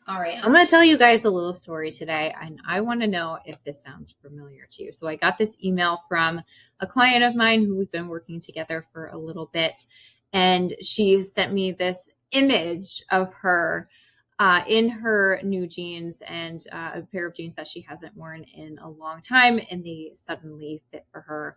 All right, I'm going to tell you guys a little story today, and I want to know if this sounds familiar to you. So, I got this email from a client of mine who we've been working together for a little bit, and she sent me this image of her in her new jeans and a pair of jeans that she hasn't worn in a long time, and they suddenly fit for her.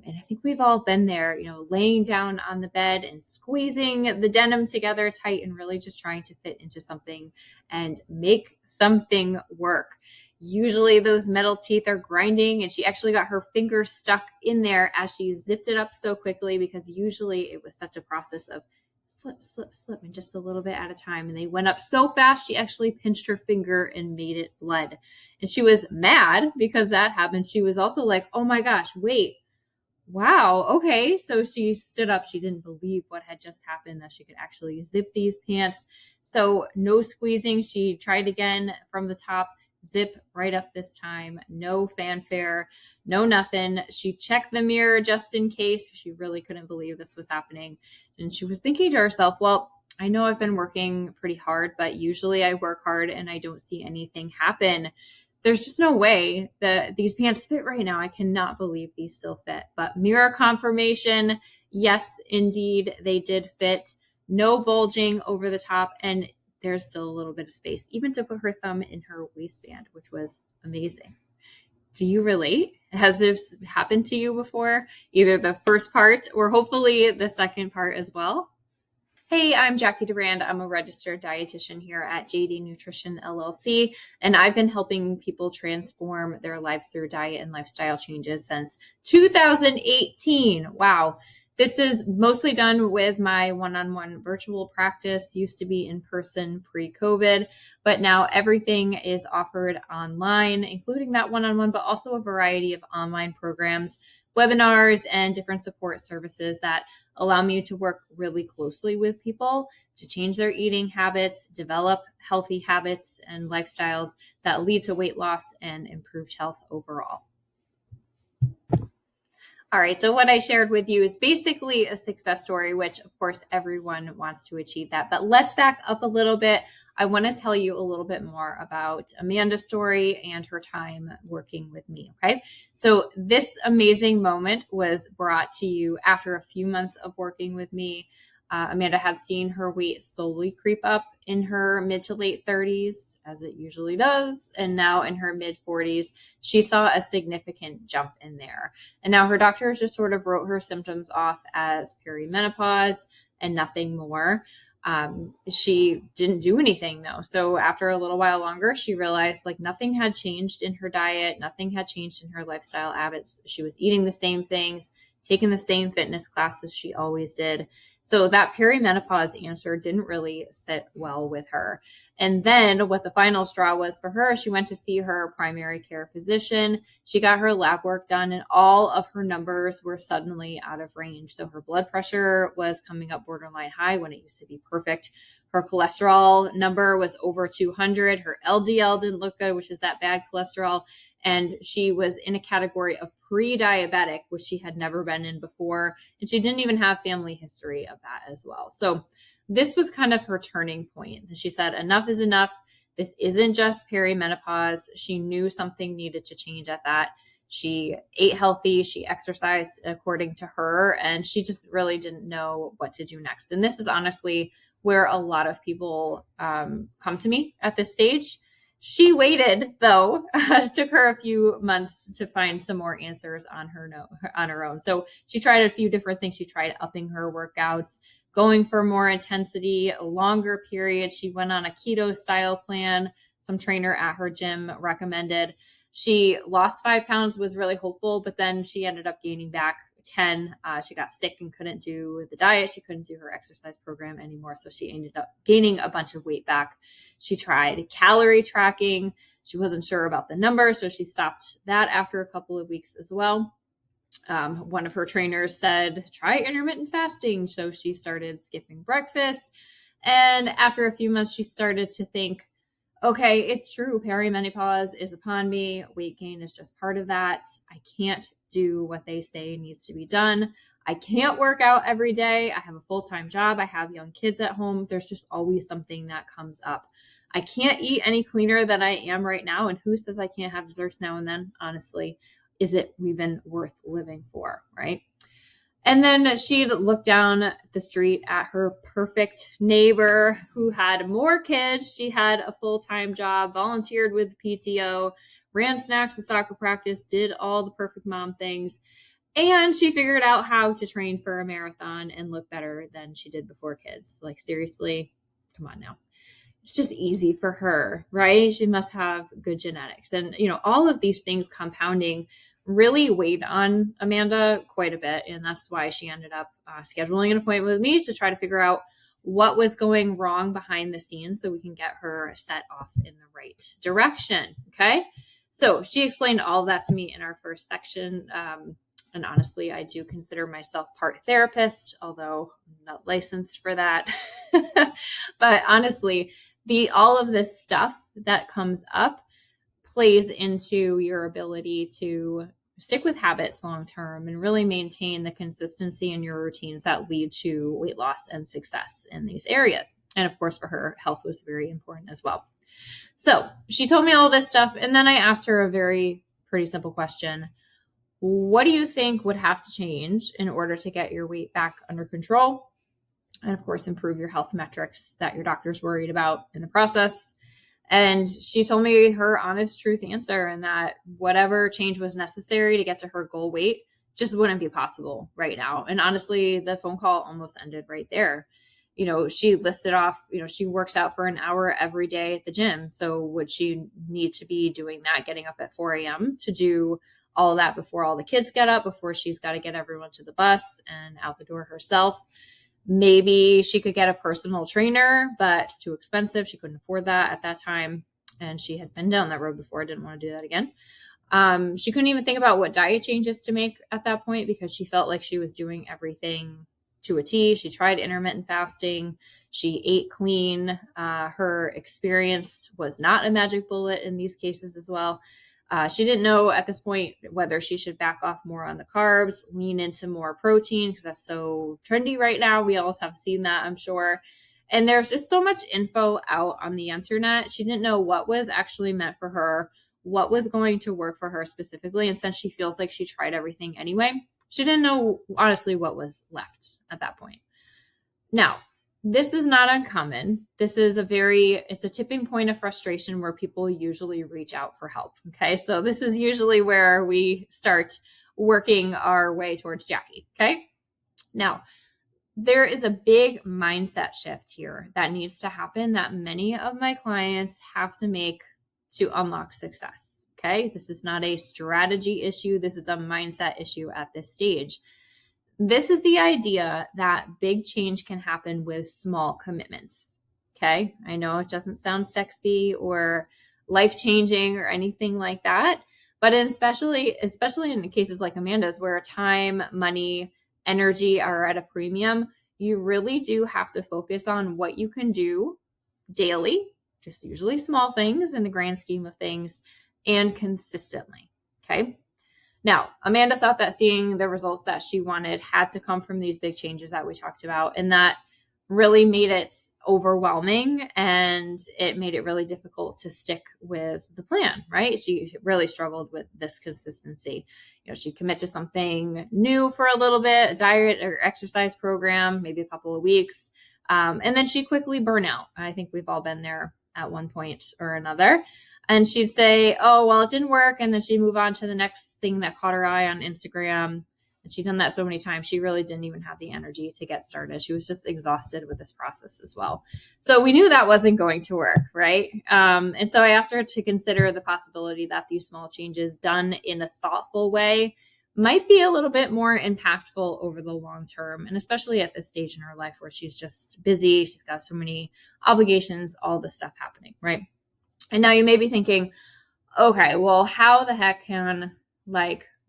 And I think we've all been there, laying down on the bed and squeezing the denim together tight and really just trying to fit into something and make something work. Usually those metal teeth are grinding, and she actually got her fingers stuck in there as she zipped it up so quickly because usually it was such a process of slip, slip, slip, and just a little bit at a time. And they went up so fast, she actually pinched her finger and made it blood. And she was mad because that happened. She was also like, oh my gosh, wait, wow, okay. So she stood up. She didn't believe what had just happened, that she could actually zip these pants. So no squeezing. She tried again from the top, zip right up this time. No fanfare, no nothing. She checked the mirror just in case. She really couldn't believe this was happening. And she was thinking to herself, well, I know I've been working pretty hard, but usually I work hard and I don't see anything happen. There's just no way that these pants fit right now. I cannot believe these still fit. But mirror confirmation, yes, indeed, they did fit. No bulging over the top, and there's still a little bit of space, even to put her thumb in her waistband, which was amazing. Do you relate? Has this happened to you before? Either the first part or hopefully the second part as well? Hey, I'm Jackie Durand. I'm a registered dietitian here at JD Nutrition LLC, and I've been helping people transform their lives through diet and lifestyle changes since 2018. Wow. This is mostly done with my one-on-one virtual practice. Used to be in person pre-COVID, but now everything is offered online, including that one-on-one, but also a variety of online programs, webinars, and different support services that allow me to work really closely with people to change their eating habits, develop healthy habits and lifestyles that lead to weight loss and improved health overall. All right, so what I shared with you is basically a success story, which of course everyone wants to achieve that. But let's back up a little bit. I want to tell you a little bit more about Amanda's story and her time working with me. Okay, so this amazing moment was brought to you after a few months of working with me. Amanda had seen her weight slowly creep up in her mid to late 30s, as it usually does. And now in her mid 40s, she saw a significant jump in there. And now her doctor just sort of wrote her symptoms off as perimenopause and nothing more. She didn't do anything though. So after a little while longer, she realized like nothing had changed in her diet, nothing had changed in her lifestyle habits. She was eating the same things, taking the same fitness classes she always did. So that perimenopause answer didn't really sit well with her. And then what the final straw was for her, she went to see her primary care physician. She got her lab work done, and all of her numbers were suddenly out of range. So her blood pressure was coming up borderline high when it used to be perfect. Her cholesterol number was over 200. Her LDL didn't look good, which is that bad cholesterol. And she was in a category of pre-diabetic, which she had never been in before. And she didn't even have family history of that as well. So this was kind of her turning point. She said, enough is enough. This isn't just perimenopause. She knew something needed to change at that. She ate healthy. She exercised according to her, and she just really didn't know what to do next. And this is honestly where a lot of people come to me at this stage. She waited, though. It took her a few months to find some more answers on her own. So she tried a few different things. She tried upping her workouts, going for more intensity, a longer period. She went on a keto style plan. Some trainer at her gym recommended. She lost 5 pounds, was really hopeful, but then she ended up gaining back 10. She got sick and couldn't do the diet. She couldn't do her exercise program anymore. So she ended up gaining a bunch of weight back. She tried calorie tracking. She wasn't sure about the numbers, so she stopped that after a couple of weeks as well. One of her trainers said, try intermittent fasting. So she started skipping breakfast. And after a few months, she started to think, okay, it's true. Perimenopause is upon me. Weight gain is just part of that. I can't do what they say needs to be done. I can't work out every day. I have a full-time job. I have young kids at home. There's just always something that comes up. I can't eat any cleaner than I am right now. And who says I can't have desserts now and then? Honestly, is it even worth living for, right? And then she'd look down the street at her perfect neighbor who had more kids. She had a full-time job, volunteered with PTO, ran snacks and soccer practice, did all the perfect mom things. And she figured out how to train for a marathon and look better than she did before kids. Like, seriously, come on now. It's just easy for her, right? She must have good genetics. And, all of these things compounding really weighed on Amanda quite a bit. And that's why she ended up scheduling an appointment with me to try to figure out what was going wrong behind the scenes so we can get her set off in the right direction. Okay. So she explained all of that to me in our first section. And honestly, I do consider myself part therapist, although I'm not licensed for that. But honestly, all of this stuff that comes up plays into your ability to stick with habits long term and really maintain the consistency in your routines that lead to weight loss and success in these areas. And of course, for her, health was very important as well. So she told me all this stuff. And then I asked her a pretty simple question. What do you think would have to change in order to get your weight back under control? And of course, improve your health metrics that your doctor's worried about in the process. And she told me her honest truth answer, and that whatever change was necessary to get to her goal weight just wouldn't be possible right now. And honestly, the phone call almost ended right there. She listed off, she works out for an hour every day at the gym. So would she need to be doing that, getting up at 4 a.m. to do all of that before all the kids get up, before she's got to get everyone to the bus and out the door herself? Maybe she could get a personal trainer, but it's too expensive. She couldn't afford that at that time. And she had been down that road before. Didn't want to do that again. She couldn't even think about what diet changes to make at that point because she felt like she was doing everything to a T. She tried intermittent fasting. She ate clean. Her experience was not a magic bullet in these cases as well. She didn't know at this point whether she should back off more on the carbs, lean into more protein because that's so trendy right now. We all have seen that, I'm sure. And there's just so much info out on the internet. She didn't know what was actually meant for her, what was going to work for her specifically. And since she feels like she tried everything anyway, she didn't know honestly what was left at that point. Now, this is not uncommon. This is it's a tipping point of frustration where people usually reach out for help. Okay. So this is usually where we start working our way towards Jackie. Okay. Now, there is a big mindset shift here that needs to happen that many of my clients have to make to unlock success. Okay. This is not a strategy issue. This is a mindset issue at this stage. This is the idea that big change can happen with small commitments. Okay. I know it doesn't sound sexy or life-changing or anything like that, but especially in cases like Amanda's where time, money, energy are at a premium, you really do have to focus on what you can do daily, just usually small things in the grand scheme of things, and consistently. Okay. Now, Amanda thought that seeing the results that she wanted had to come from these big changes that we talked about, and that really made it overwhelming and it made it really difficult to stick with the plan, right? She really struggled with this consistency. She'd commit to something new for a little bit, a diet or exercise program, maybe a couple of weeks, and then she'd quickly burn out. I think we've all been there at one point or another. And she'd say, oh, well, it didn't work. And then she'd move on to the next thing that caught her eye on Instagram. And she'd done that so many times, she really didn't even have the energy to get started. She was just exhausted with this process as well. So we knew that wasn't going to work, right? And so I asked her to consider the possibility that these small changes done in a thoughtful way might be a little bit more impactful over the long term. And especially at this stage in her life where she's just busy, she's got so many obligations, all this stuff happening, right? And now you may be thinking, okay, well, how the heck can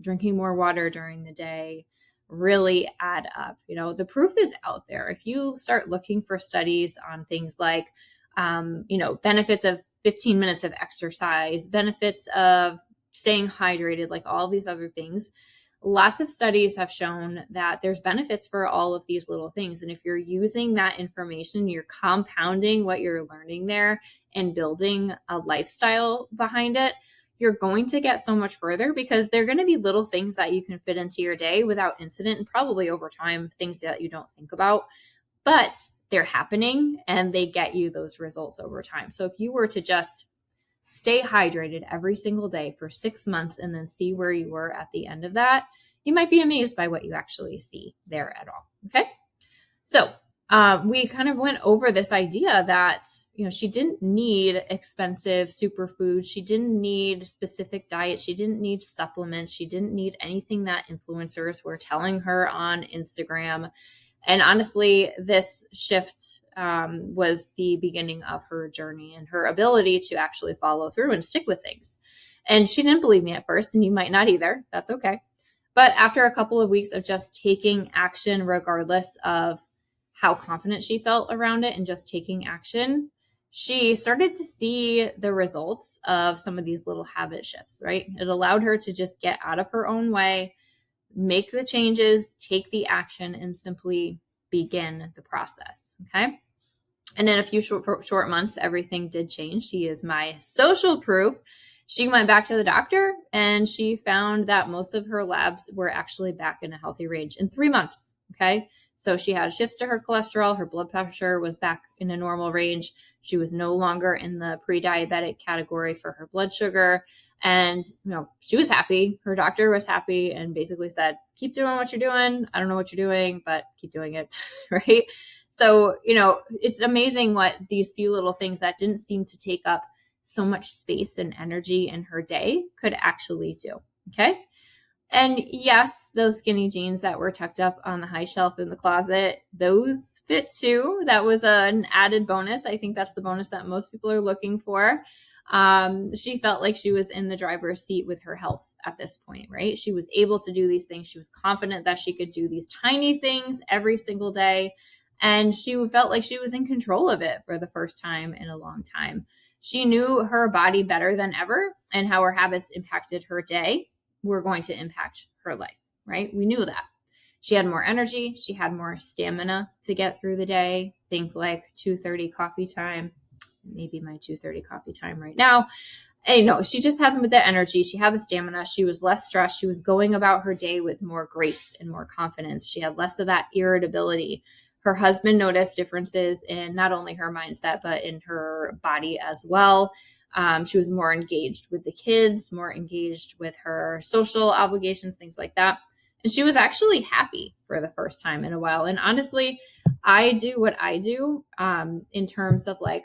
drinking more water during the day really add up? The proof is out there. If you start looking for studies on things like, benefits of 15 minutes of exercise, benefits of staying hydrated, like all these other things, lots of studies have shown that there's benefits for all of these little things. And if you're using that information, you're compounding what you're learning there and building a lifestyle behind it, you're going to get so much further, because they're going to be little things that you can fit into your day without incident, and probably over time, things that you don't think about, but they're happening and they get you those results over time. So if you were to just stay hydrated every single day for 6 months and then see where you were at the end of that, you might be amazed by what you actually see there at all. Okay. So we kind of went over this idea that, she didn't need expensive superfoods. She didn't need specific diet. She didn't need supplements. She didn't need anything that influencers were telling her on Instagram. And honestly, this shift was the beginning of her journey and her ability to actually follow through and stick with things. And she didn't believe me at first, and you might not either. That's okay. But after a couple of weeks of just taking action, regardless of how confident she felt around it, and just taking action, she started to see the results of some of these little habit shifts, right? It allowed her to just get out of her own way, make the changes, take the action, and simply begin the process. Okay. And in a few short months, everything did change. She is my social proof. She went back to the doctor and she found that most of her labs were actually back in a healthy range in 3 months. Okay. So she had shifts to her cholesterol. Her blood pressure was back in a normal range. She was no longer in the pre-diabetic category for her blood sugar. And, she was happy. Her doctor was happy and basically said, keep doing what you're doing. I don't know what you're doing, but keep doing it. Right. So, it's amazing what these few little things that didn't seem to take up so much space and energy in her day could actually do. Okay. And yes, those skinny jeans that were tucked up on the high shelf in the closet, those fit too. That was an added bonus. I think that's the bonus that most people are looking for. She felt like she was in the driver's seat with her health at this point, right? She was able to do these things. She was confident that she could do these tiny things every single day. And she felt like she was in control of it for the first time in a long time. She knew her body better than ever, and how her habits impacted her day were going to impact her life, right? We knew that. She had more energy. She had more stamina to get through the day. Think like 2:30 coffee time, maybe my 2:30 coffee time right now. And she just had the energy. She had the stamina. She was less stressed. She was going about her day with more grace and more confidence. She had less of that irritability. Her husband noticed differences in not only her mindset, but in her body as well. She was more engaged with the kids, more engaged with her social obligations, things like that. And she was actually happy for the first time in a while. And honestly, I do what I do in terms of like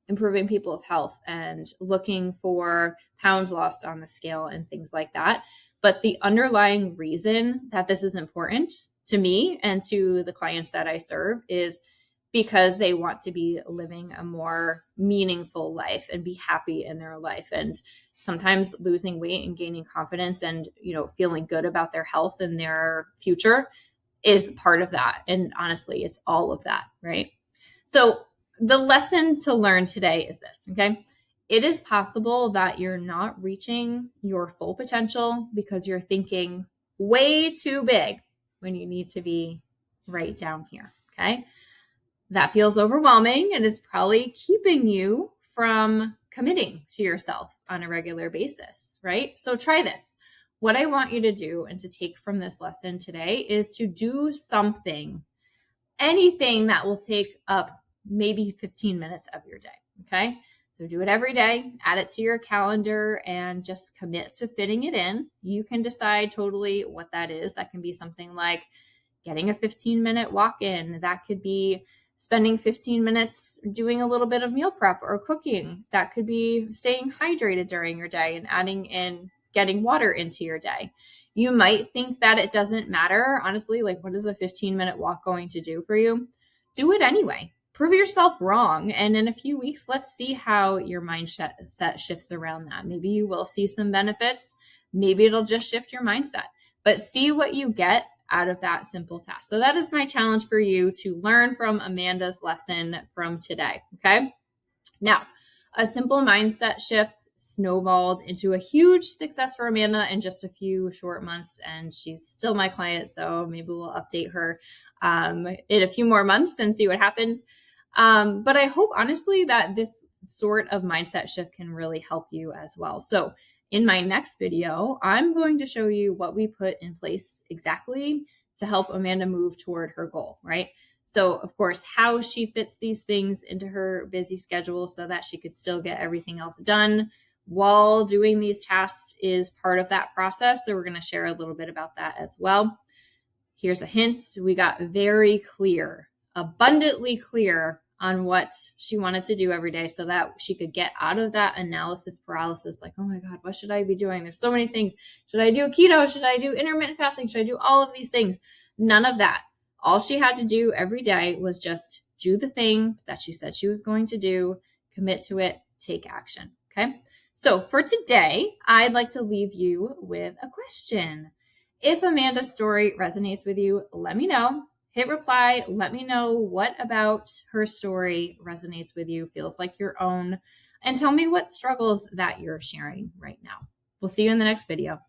improving people's health and looking for pounds lost on the scale and things like that. But the underlying reason that this is important to me and to the clients that I serve is because they want to be living a more meaningful life and be happy in their life. And sometimes losing weight and gaining confidence and, feeling good about their health and their future is part of that. And honestly, it's all of that, right? So the lesson to learn today is this, okay? It is possible that you're not reaching your full potential because you're thinking way too big when you need to be right down here, okay? That feels overwhelming and is probably keeping you from committing to yourself on a regular basis, right? So try this. What I want you to do and to take from this lesson today is to do something, anything that will take up maybe 15 minutes of your day, okay? So do it every day, add it to your calendar, and just commit to fitting it in. You can decide totally what that is. That can be something like getting a 15-minute walk in. That could be spending 15 minutes doing a little bit of meal prep or cooking. That could be staying hydrated during your day and adding in getting water into your day. You might think that it doesn't matter. Honestly, like what is a 15-minute walk going to do for you? Do it anyway. Prove yourself wrong. And in a few weeks, let's see how your mindset shifts around that. Maybe you will see some benefits. Maybe it'll just shift your mindset, but see what you get out of that simple task. So that is my challenge for you, to learn from Amanda's lesson from today. Okay. Now, A simple mindset shift snowballed into a huge success for Amanda in just a few short months, and she's still my client, so maybe we'll update her in a few more months and see what happens. But I hope, honestly, that this sort of mindset shift can really help you as well. So in my next video, I'm going to show you what we put in place exactly to help Amanda move toward her goal, right? So, of course, how she fits these things into her busy schedule so that she could still get everything else done while doing these tasks is part of that process. So we're going to share a little bit about that as well. Here's a hint. We got very clear, abundantly clear on what she wanted to do every day so that she could get out of that analysis paralysis. Like, oh my God, what should I be doing? There's so many things. Should I do keto? Should I do intermittent fasting? Should I do all of these things? None of that. All she had to do every day was just do the thing that she said she was going to do, commit to it, take action. Okay. So for today, I'd like to leave you with a question. If Amanda's story resonates with you, let me know. Hit reply. Let me know what about her story resonates with you, feels like your own, and tell me what struggles that you're sharing right now. We'll see you in the next video.